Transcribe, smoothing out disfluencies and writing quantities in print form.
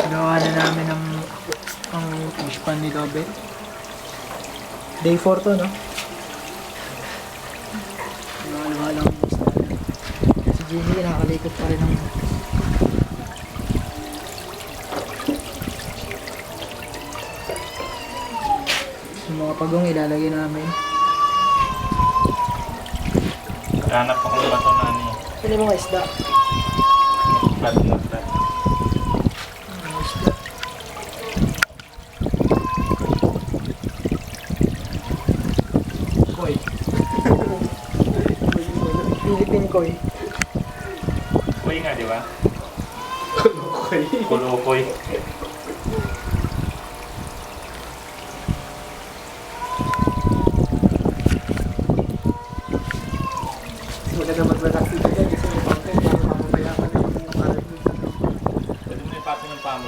Gawa na namin ang fish pan ni Lobe. Day 4 to, no? Luha-luha lang ang isda. Si Jimmy, nakakalikot pa rin ng... Yung mga pagong ilalagay namin. Hanap akong bato na ano eh. Ano yung mga isda? Flat na flat. Mga isda. Koy. Philippine koy. Kuy nga, di ba? Koy. Kulukoy. Maganda mag-relax dito dyan kasi may fountain para mamamayaman na yung karat dito. Pwede mo na ipapin ng pamo